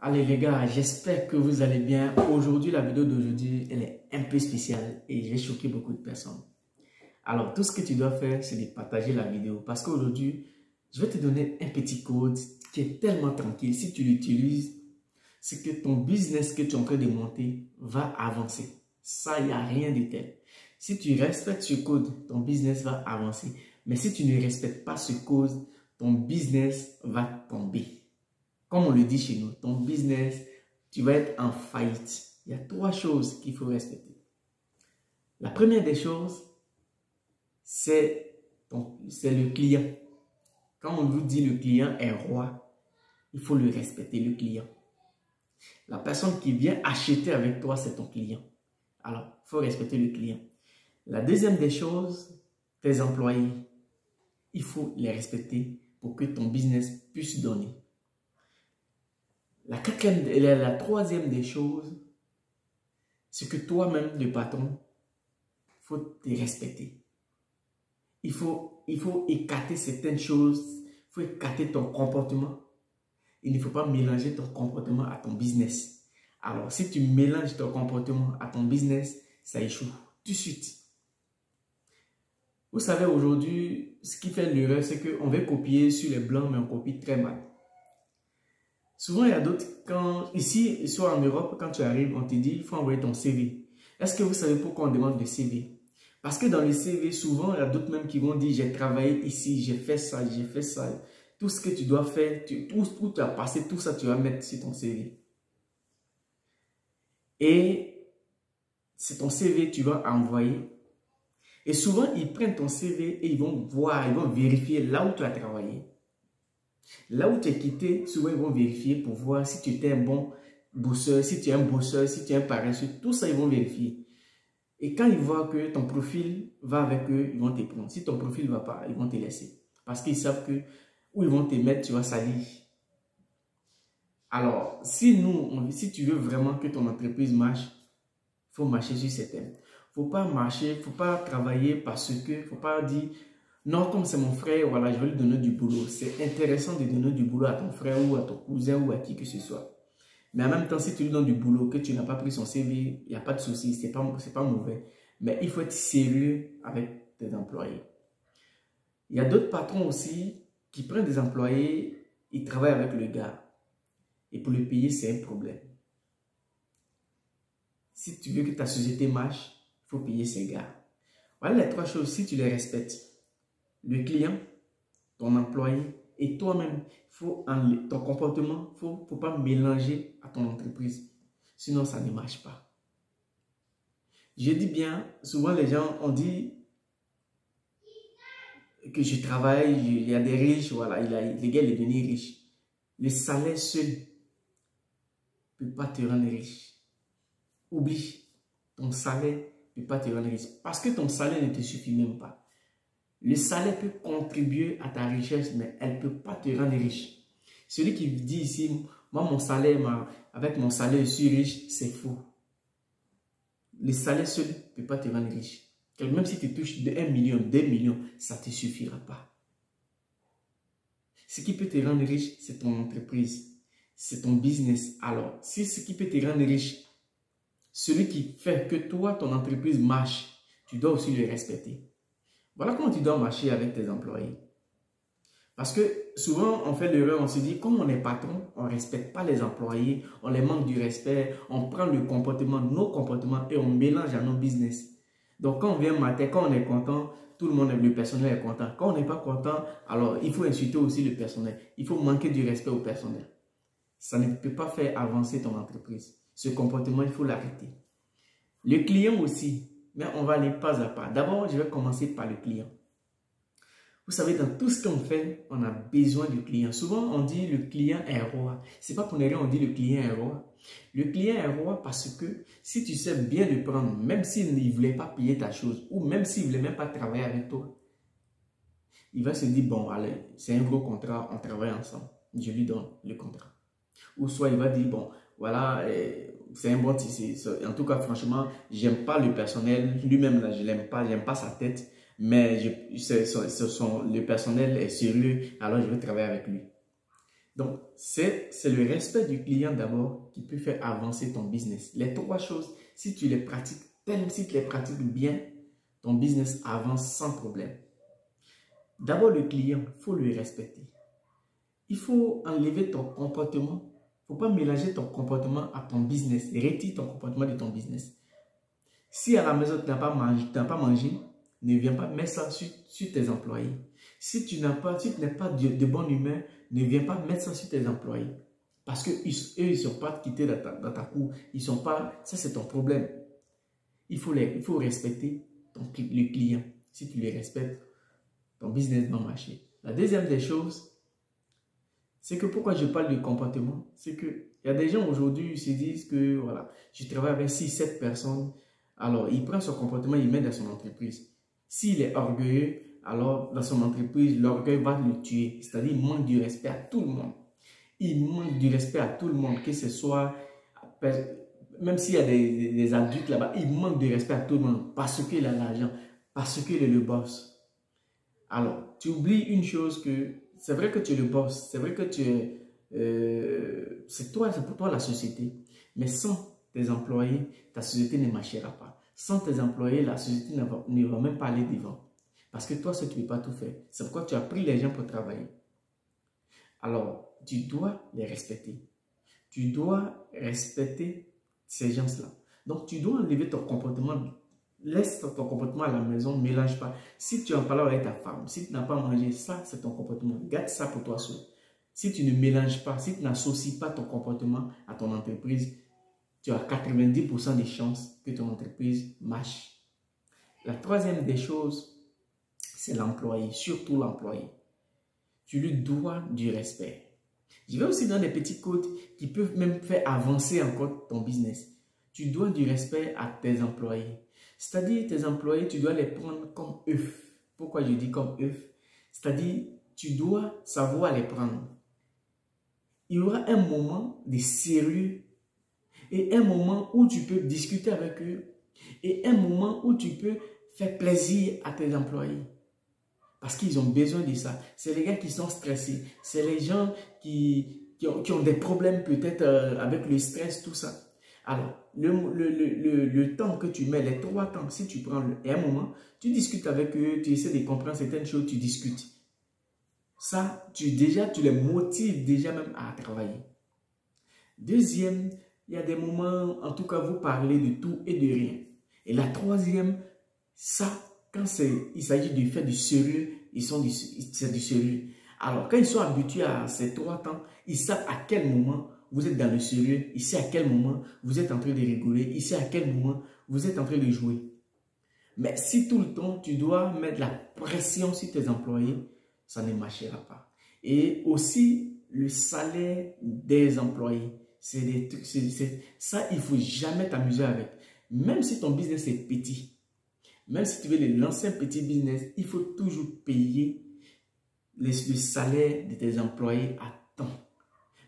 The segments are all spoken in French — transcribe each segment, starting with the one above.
Allez les gars, j'espère que vous allez bien. Aujourd'hui, la vidéo d'aujourd'hui, elle est un peu spéciale et je vais choquer beaucoup de personnes. Alors, tout ce que tu dois faire, c'est de partager la vidéo parce qu'aujourd'hui, je vais te donner un petit code qui est tellement tranquille. Si tu l'utilises, c'est que ton business que tu es en train de monter va avancer. Ça, il n'y a rien de tel. Si tu respectes ce code, ton business va avancer. Mais si tu ne respectes pas ce code, ton business va tomber. Comme on le dit chez nous, ton business, tu vas être en faillite. Il y a trois choses qu'il faut respecter. La première des choses, c'est le client. Quand on vous dit le client est roi, il faut le respecter, le client. La personne qui vient acheter avec toi, c'est ton client. Alors, il faut respecter le client. La deuxième des choses, tes employés, il faut les respecter pour que ton business puisse donner. La troisième des choses, c'est que toi-même, le patron, il faut te respecter. Il faut écarter certaines choses, il faut écarter ton comportement. Il ne faut pas mélanger ton comportement à ton business. Alors, si tu mélanges ton comportement à ton business, ça échoue tout de suite. Vous savez, aujourd'hui, ce qui fait l'erreur, c'est qu'on veut copier sur les blancs, mais on copie très mal. Souvent, il y a d'autres, ici, soit en Europe, quand tu arrives, on te dit, il faut envoyer ton CV. Est-ce que vous savez pourquoi on demande le CV? Parce que dans le CV, souvent, il y a d'autres même qui vont dire, j'ai travaillé ici, j'ai fait ça, j'ai fait ça. Tout ce que tu dois faire, où tu as passé, tout ça, tu vas mettre sur ton CV. Et c'est ton CV, tu vas envoyer. Et souvent, ils prennent ton CV et ils vont voir, ils vont vérifier là où tu as travaillé. Là où tu es quitté, souvent ils vont vérifier pour voir si tu étais un bon bosseur, si tu es un bosseur, si tu es un paresseux, tout ça ils vont vérifier. Et quand ils voient que ton profil va avec eux, ils vont te prendre. Si ton profil ne va pas, ils vont te laisser. Parce qu'ils savent que où ils vont te mettre, tu vas salir. Alors, si tu veux vraiment que ton entreprise marche, il faut marcher sur ces thèmes. Il ne faut pas marcher, il ne faut pas travailler parce que, il ne faut pas dire, non, comme c'est mon frère, voilà, je vais lui donner du boulot. C'est intéressant de donner du boulot à ton frère ou à ton cousin ou à qui que ce soit. Mais en même temps, si tu lui donnes du boulot, que tu n'as pas pris son CV, il n'y a pas de souci, ce n'est pas mauvais. Mais il faut être sérieux avec tes employés. Il y a d'autres patrons aussi qui prennent des employés, ils travaillent avec le gars. Et pour le payer, c'est un problème. Si tu veux que ta société marche, il faut payer ces gars. Voilà les trois choses, si tu les respectes. Le client, ton employé et toi-même, ton comportement, il ne faut pas mélanger à ton entreprise. Sinon, ça ne marche pas. Je dis bien, souvent les gens ont dit que je travaille, il y a des riches, voilà, les gars, ils deviennent riches. Le salaire seul ne peut pas te rendre riche. Oublie, ton salaire ne peut pas te rendre riche. Parce que ton salaire ne te suffit même pas. Le salaire peut contribuer à ta richesse, mais elle ne peut pas te rendre riche. Celui qui dit ici, moi, avec mon salaire, je suis riche, c'est faux. Le salaire seul ne peut pas te rendre riche. Même si tu touches 1 million, 2 millions, ça ne te suffira pas. Ce qui peut te rendre riche, c'est ton entreprise. C'est ton business. Alors, si ce qui peut te rendre riche, celui qui fait que toi, ton entreprise marche, tu dois aussi le respecter. Voilà comment tu dois marcher avec tes employés. Parce que souvent, on fait l'erreur, on se dit, comme on est patron, on ne respecte pas les employés, on les manque du respect, on prend le comportement, nos comportements et on mélange à nos business. Donc, quand on vient matin, quand on est content, tout le monde, le personnel est content. Quand on n'est pas content, alors il faut insulter aussi le personnel. Il faut manquer du respect au personnel. Ça ne peut pas faire avancer ton entreprise. Ce comportement, il faut l'arrêter. Le client aussi. Mais on va aller pas à pas. D'abord, je vais commencer par le client. Vous savez, dans tout ce qu'on fait, on a besoin du client. Souvent, on dit le client est roi. Ce n'est pas pour rien on dit le client est roi. Le client est roi parce que si tu sais bien le prendre, même s'il ne voulait pas payer ta chose, ou même s'il ne voulait même pas travailler avec toi, il va se dire, bon, allez, c'est un gros contrat, on travaille ensemble. Je lui donne le contrat. Ou soit il va dire, bon, voilà, c'est un bon tissu. En tout cas, franchement, j'aime pas le personnel. Lui-même, là, je l'aime pas, j'aime pas sa tête. Mais le personnel est sérieux, alors je vais travailler avec lui. Donc, c'est le respect du client d'abord qui peut faire avancer ton business. Les trois choses, si tu les pratiques, si tu les pratiques bien, ton business avance sans problème. D'abord, le client, il faut le respecter. Il faut enlever ton comportement. Il ne faut pas mélanger ton comportement à ton business. Retire ton comportement de ton business. Si à la maison, tu n'as pas mangé, ne viens pas mettre ça sur tes employés. Si tu n'es pas de bonne humeur, ne viens pas mettre ça sur tes employés. Parce qu'eux, ils ne sont pas quittés dans ta cour. Ils sont pas, ça c'est ton problème. Il faut respecter le client. Si tu les respectes, ton business va marcher. La deuxième des choses, c'est que pourquoi je parle de comportement, c'est qu'il y a des gens aujourd'hui, ils se disent que voilà, je travaille avec 6-7 personnes, alors il prend son comportement, il met dans son entreprise. S'il est orgueilleux, alors dans son entreprise, l'orgueil va le tuer. C'est-à-dire, il manque du respect à tout le monde. Il manque du respect à tout le monde, que ce soit, même s'il y a des adultes là-bas, il manque de respect à tout le monde parce qu'il a l'argent, parce qu'il est le boss. Alors, tu oublies une chose que c'est vrai que tu es le boss, c'est vrai que tu es, c'est pour toi la société, mais sans tes employés, ta société ne marchera pas. Sans tes employés, la société ne va même pas aller devant. Parce que toi, tu ne peux pas tout faire. C'est pourquoi tu as pris les gens pour travailler. Alors, tu dois les respecter. Tu dois respecter ces gens-là. Donc, tu dois enlever ton comportement. Laisse ton comportement à la maison, ne mélange pas. Si tu en parles avec ta femme, si tu n'as pas mangé, ça, c'est ton comportement. Garde ça pour toi seul. Si tu ne mélanges pas, si tu n'associes pas ton comportement à ton entreprise, tu as 90% de chances que ton entreprise marche. La troisième des choses, c'est l'employé, surtout l'employé. Tu lui dois du respect. Je vais aussi dans des petits codes qui peuvent même faire avancer encore ton business. Tu dois du respect à tes employés. C'est-à-dire, tes employés, tu dois les prendre comme œufs. Pourquoi je dis comme œufs? C'est-à-dire, tu dois savoir les prendre. Il y aura un moment de sérieux et un moment où tu peux discuter avec eux et un moment où tu peux faire plaisir à tes employés. Parce qu'ils ont besoin de ça. C'est les gars qui sont stressés. C'est les gens qui ont des problèmes peut-être avec le stress, tout ça. Alors, le temps que tu mets, les 3 temps, si tu prends un moment, tu discutes avec eux, tu essaies de comprendre certaines choses, tu discutes. Ça, tu les motives déjà même à travailler. Deuxième, il y a des moments, en tout cas, vous parlez de tout et de rien. Et la troisième, ça, quand il s'agit de faire du sérieux, c'est du sérieux. Alors, quand ils sont habitués à ces 3 temps, ils savent à quel moment vous êtes dans le sérieux, ils savent à quel moment vous êtes en train de rigoler, ils savent à quel moment vous êtes en train de jouer. Mais si tout le temps, tu dois mettre la pression sur tes employés, ça ne marchera pas. Et aussi, le salaire des employés, c'est des trucs, ça, il ne faut jamais t'amuser avec. Même si ton business est petit, même si tu veux lancer un petit business, il faut toujours payer le salaire de tes employés à temps.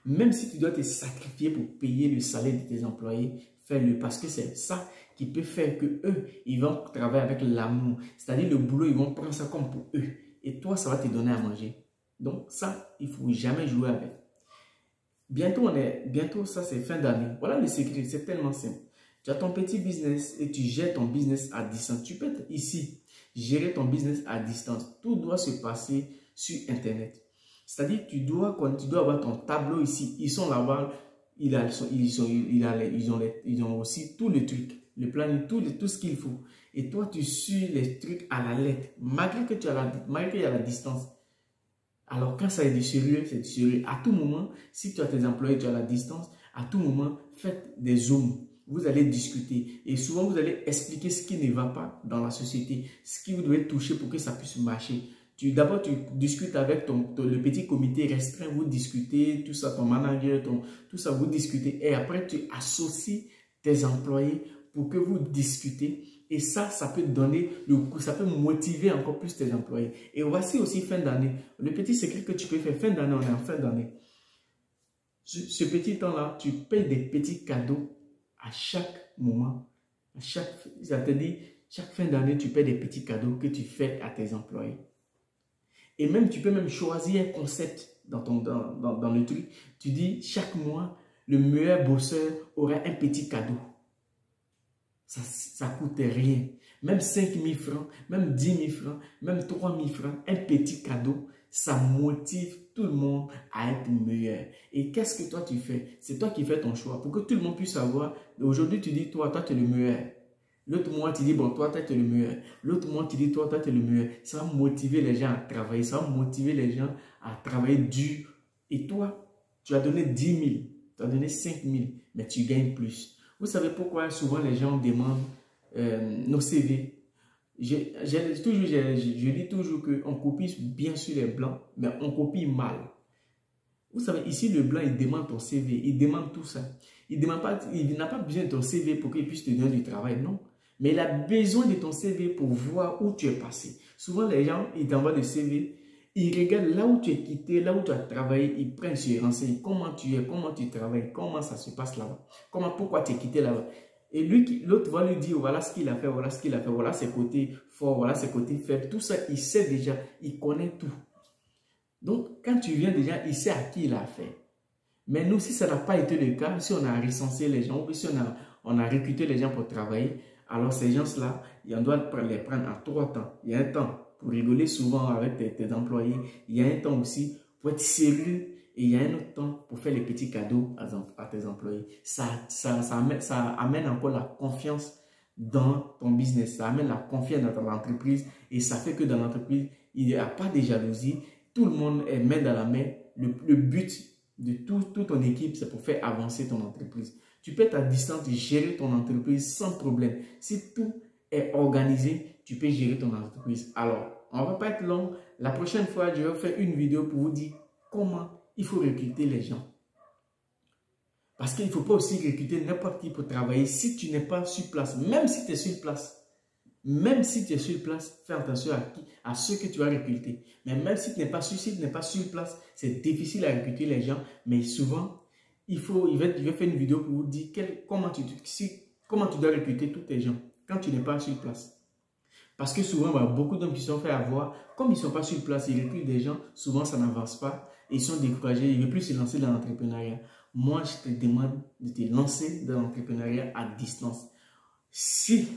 Même si tu dois te sacrifier pour payer le salaire de tes employés, fais-le parce que c'est ça qui peut faire que eux, ils vont travailler avec l'amour. C'est-à-dire le boulot, ils vont prendre ça comme pour eux. Et toi, ça va te donner à manger. Donc ça, il ne faut jamais jouer avec. Bientôt ça c'est fin d'année. Voilà le secret, c'est tellement simple. Tu as ton petit business et tu gères ton business à distance. Tu peux être ici, gérer ton business à distance. Tout doit se passer sur Internet. C'est-à-dire, tu dois avoir ton tableau ici. Ils sont là-bas. Ils ont aussi tout le truc, le planning, tout ce qu'il faut. Et toi, tu suis les trucs à la lettre, malgré qu'il y a la distance. Alors, quand ça est du sérieux, c'est du sérieux. À tout moment, si tu as tes employés, tu as la distance, à tout moment, faites des zooms. Vous allez discuter et souvent, vous allez expliquer ce qui ne va pas dans la société, ce que vous devez toucher pour que ça puisse marcher. D'abord, tu discutes avec le petit comité restreint, vous discutez, tout ça, ton manager, tout ça, vous discutez. Et après, tu associes tes employés pour que vous discutez. Et ça peut donner le coup, ça peut motiver encore plus tes employés. Et voici aussi fin d'année. Le petit secret que tu peux faire, fin d'année, on est en fin d'année. Ce petit temps-là, tu payes des petits cadeaux à chaque moment. Ça te dit, chaque fin d'année, tu payes des petits cadeaux que tu fais à tes employés. Et même, tu peux même choisir un concept dans le truc. Tu dis, chaque mois, le meilleur bosseur aura un petit cadeau. Ça ne coûte rien. Même 5 000 francs, même 10 000 francs, même 3 000 francs, un petit cadeau, ça motive tout le monde à être meilleur. Et qu'est-ce que toi tu fais? C'est toi qui fais ton choix pour que tout le monde puisse savoir. Aujourd'hui, tu dis, toi tu es le meilleur. L'autre mois, tu dis, bon, toi tu es le meilleur. L'autre mois, tu dis, toi tu es le meilleur. Ça va motiver les gens à travailler. Ça va motiver les gens à travailler dur. Et toi, tu as donné 10 000, tu as donné 5 000, mais tu gagnes plus. Vous savez pourquoi souvent les gens demandent nos CV? Je dis toujours qu'on copie bien sûr les blancs, mais on copie mal. Vous savez, ici, le blanc, il demande ton CV, il demande tout ça. Il n'a pas besoin de ton CV pour qu'il puisse te donner du travail, non. Mais il a besoin de ton CV pour voir où tu es passé. Souvent, les gens, ils t'envoient des CV, ils regardent là où tu es quitté, là où tu as travaillé, ils prennent sur les renseignements, comment tu es, comment tu travailles, comment ça se passe là-bas, pourquoi tu es quitté là-bas. Et l'autre va lui dire, voilà ce qu'il a fait, voilà ce qu'il a fait, voilà ses côtés forts, voilà ses côtés faibles. Tout ça, il sait déjà, il connaît tout. Donc, quand tu viens déjà, il sait à qui il a fait. Mais nous, si ça n'a pas été le cas, si on a recensé les gens, ou si on a recruté les gens pour travailler, alors ces gens-là, on doit les prendre à 3 temps. Il y a un temps pour rigoler souvent avec tes employés. Il y a un temps aussi pour être sérieux. Et il y a un autre temps pour faire les petits cadeaux à tes employés. Ça amène encore la confiance dans ton business. Ça amène la confiance dans ton entreprise. Et ça fait que dans l'entreprise, il n'y a pas de jalousie. Tout le monde est main dans la main. Le but de toute ton équipe, c'est pour faire avancer ton entreprise. Tu peux être à distance et gérer ton entreprise sans problème. Si tout est organisé, tu peux gérer ton entreprise. Alors, on ne va pas être long. La prochaine fois, je vais faire une vidéo pour vous dire comment il faut recruter les gens. Parce qu'il ne faut pas aussi recruter n'importe qui pour travailler si tu n'es pas sur place. Même si tu es sur place. Même si tu es sur place, fais attention à ceux que tu vas recruter. Mais même si tu n'es pas sur place, c'est difficile à recruter les gens. Mais souvent, je vais faire une vidéo pour vous dire comment tu dois recruter tous tes gens quand tu n'es pas sur place. Parce que souvent, il y a beaucoup d'hommes qui sont fait avoir. Comme ils ne sont pas sur place, ils recrutent des gens. Souvent, ça n'avance pas. Ils sont découragés. Ils ne veulent plus se lancer dans l'entrepreneuriat. Moi, je te demande de te lancer dans l'entrepreneuriat à distance. Si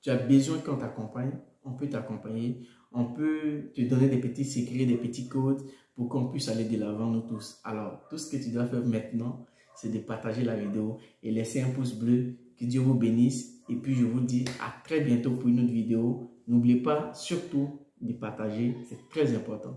tu as besoin qu'on t'accompagne, on peut t'accompagner. On peut te donner des petits secrets, des petits codes pour qu'on puisse aller de l'avant nous tous. Alors, tout ce que tu dois faire maintenant, c'est de partager la vidéo et laisser un pouce bleu. Que Dieu vous bénisse. Et puis, je vous dis à très bientôt pour une autre vidéo. N'oubliez pas surtout de partager, c'est très important.